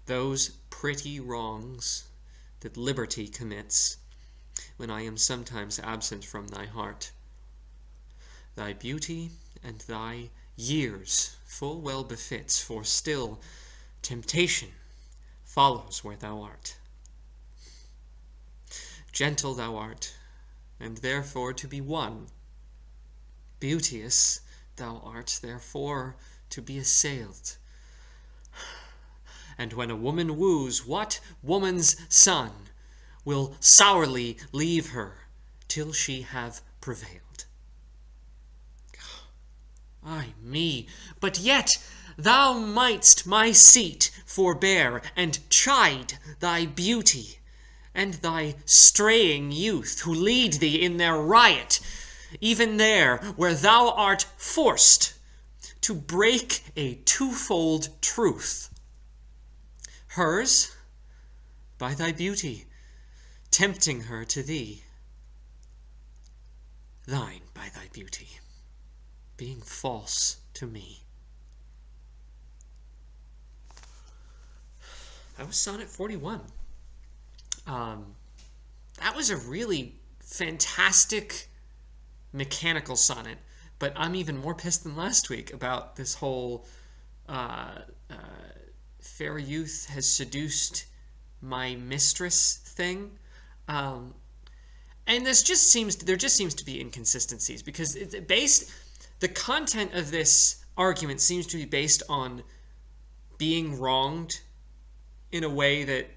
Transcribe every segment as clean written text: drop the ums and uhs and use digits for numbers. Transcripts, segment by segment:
those pretty wrongs that liberty commits, when I am sometimes absent from thy heart. Thy beauty and thy years full well befits, for still temptation follows where thou art. Gentle thou art, and therefore to be won. Beauteous thou art, therefore to be assailed. And when a woman woos, what woman's son will sourly leave her till she have prevailed? Ay me, but yet thou mightst my seat forbear, and chide thy beauty, and thy straying youth, who lead thee in their riot, even there where thou art forced to break a twofold truth. Hers, by thy beauty, tempting her to thee. Thine, by thy beauty, being false to me. That was Sonnet 41. That was a really fantastic mechanical sonnet, but I'm even more pissed than last week about this whole fair youth has seduced my mistress thing. And there just seems to be inconsistencies, because the content of this argument seems to be based on being wronged in a way that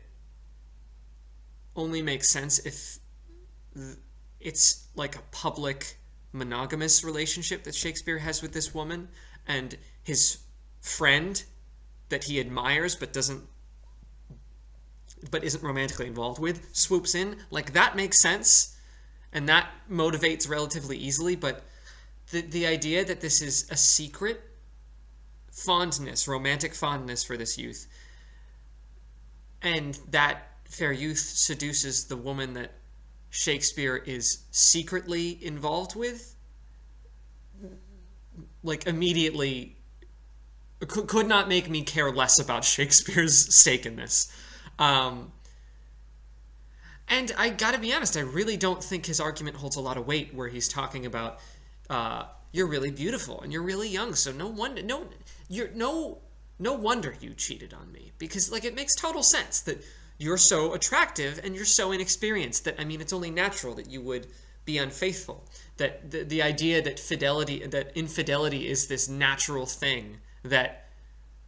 only makes sense if it's like a public monogamous relationship that Shakespeare has with this woman, and his friend that he admires but isn't romantically involved with swoops in. Like, that makes sense, and that motivates relatively easily, but the idea that this is a secret fondness, romantic fondness for this youth, and that fair youth seduces the woman that Shakespeare is secretly involved with, like, immediately could not make me care less about Shakespeare's stake in this. And I gotta be honest, I really don't think his argument holds a lot of weight, where he's talking about you're really beautiful and you're really young, so no wonder you cheated on me, because, like, it makes total sense that you're so attractive and you're so inexperienced that, I mean, it's only natural that you would be unfaithful. That the idea that infidelity is this natural thing that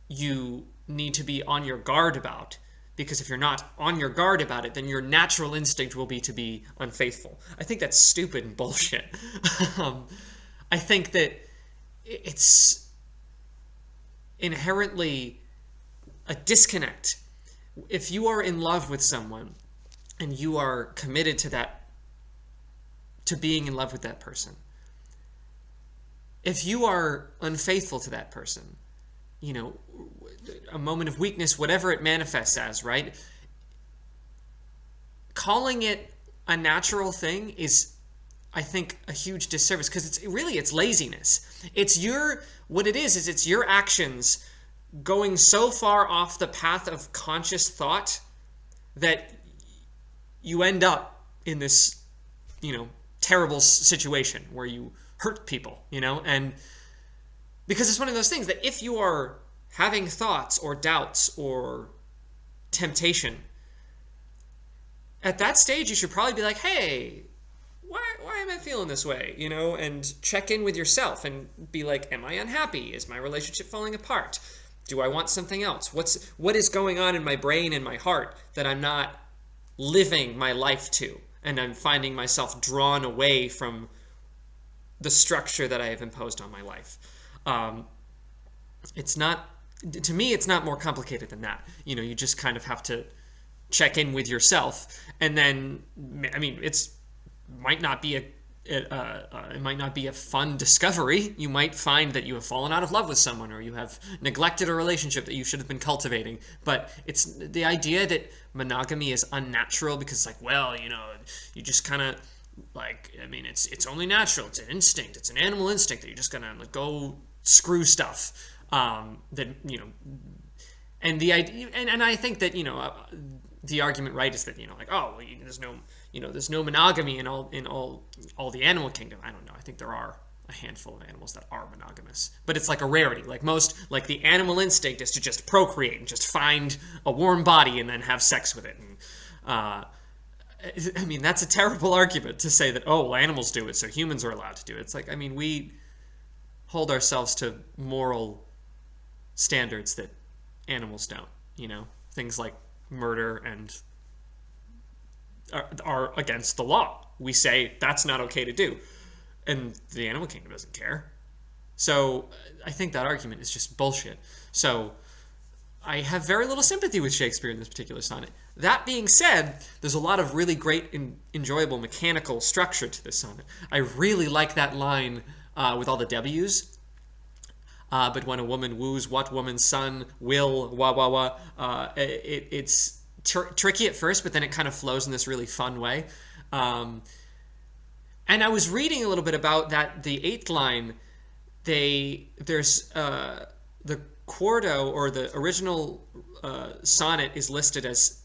you need to be on your guard about, because if you're not on your guard about it, then your natural instinct will be to be unfaithful. I think that's stupid and bullshit. I think that it's inherently a disconnect. If you are in love with someone and you are committed to being in love with that person, if you are unfaithful to that person, you know, a moment of weakness, whatever it manifests as, right? Calling it a natural thing is, I think, a huge disservice, because it's laziness. It's your actions going so far off the path of conscious thought that you end up in this, terrible situation where you hurt people, and because it's one of those things that if you are having thoughts or doubts or temptation, at that stage you should probably be like, hey, why am I feeling this way, and check in with yourself and be like, am I unhappy? Is my relationship falling apart? Do I want something else? What is going on in my brain and my heart that I'm not living my life to, and I'm finding myself drawn away from the structure that I have imposed on my life? To me, it's not more complicated than that. You just kind of have to check in with yourself, and then, I mean, it might not be a fun discovery. You might find that you have fallen out of love with someone, or you have neglected a relationship that you should have been cultivating. But it's the idea that monogamy is unnatural because it's like, well, you just kind of, like, I mean, it's only natural. It's an instinct. It's an animal instinct that you're just gonna, like, go screw stuff. And the idea, and I think that, the argument, right, is that, like, oh, well, there's no monogamy in all the animal kingdom. I don't know. I think there are a handful of animals that are monogamous, but it's like a rarity. Like the animal instinct is to just procreate and just find a warm body and then have sex with it. And I mean, that's a terrible argument to say that, oh, well, animals do it, so humans are allowed to do it. It's like, I mean, we hold ourselves to moral standards that animals don't. Things like murder and are against the law. We say that's not okay to do, and the animal kingdom doesn't care. So I think that argument is just bullshit. So I have very little sympathy with Shakespeare in this particular sonnet. That being said, there's a lot of really great and enjoyable mechanical structure to this sonnet. I really like that line with all the W's. But when a woman woos, what woman's son will, wah, wah, wah. It's tricky at first, but then it kind of flows in this really fun way. And I was reading a little bit about that. The 8th line, there's the quarto, or the original sonnet, is listed as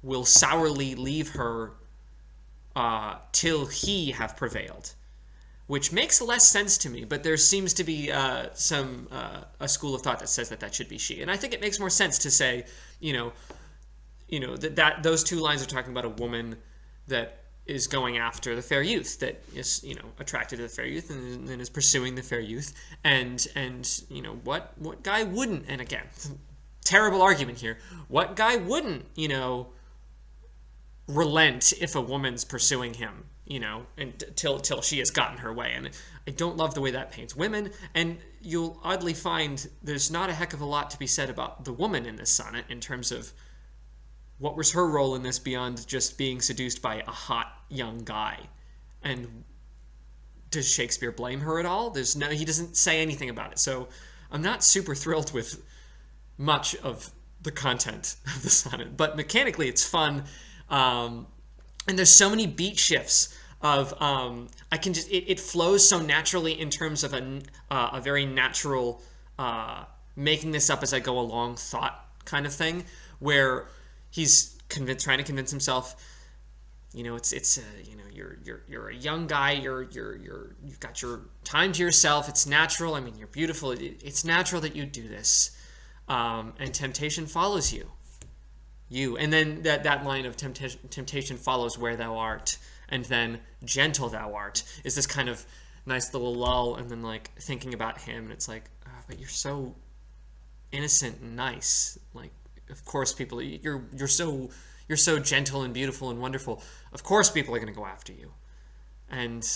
will sourly leave her till he have prevailed, which makes less sense to me, but there seems to be a school of thought that says that should be she, and I think it makes more sense to say, that those two lines are talking about a woman that is going after the fair youth, that is, attracted to the fair youth and is pursuing the fair youth, and what guy wouldn't? And again, terrible argument here. What guy wouldn't, relent if a woman's pursuing him, until she has gotten her way? And I don't love the way that paints women, and you'll oddly find there's not a heck of a lot to be said about the woman in this sonnet in terms of what was her role in this beyond just being seduced by a hot young guy. And does Shakespeare blame her at all? He doesn't say anything about it. So I'm not super thrilled with much of the content of the sonnet, but mechanically it's fun. And there's so many beat shifts of it flows so naturally in terms of a very natural making this up as I go along thought kind of thing, where he's trying to convince himself, you're a young guy, you've got your time to yourself, it's natural, I mean, you're beautiful, it's natural that you do this, and temptation follows you, and then that line of temptation follows where thou art, and then gentle thou art, is this kind of nice little lull, and then like thinking about him, and it's like, oh, but you're so innocent and nice, like, of course people, you're so gentle and beautiful and wonderful, of course people are going to go after you, and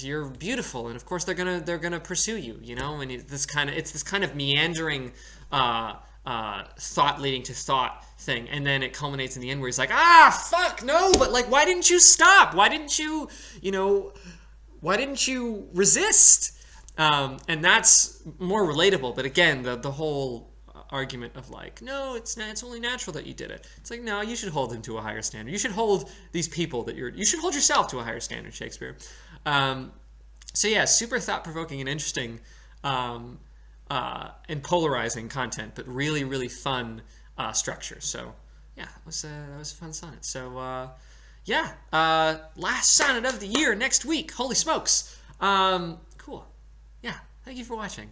you're beautiful, and of course they're gonna pursue you, and it's this kind of meandering thought leading to thought thing, and then it culminates in the end where he's like, fuck no, but like, why didn't you stop, why didn't you resist? And that's more relatable, but again, the whole argument of like, no, it's only natural that you did it. It's like, no, you should hold him to a higher standard. You should hold these people you should hold yourself to a higher standard, Shakespeare. So yeah, super thought-provoking and interesting, and polarizing content, but really, really fun structure. So yeah, that was a fun sonnet. So yeah, last sonnet of the year next week. Holy smokes. Cool. Yeah, thank you for watching.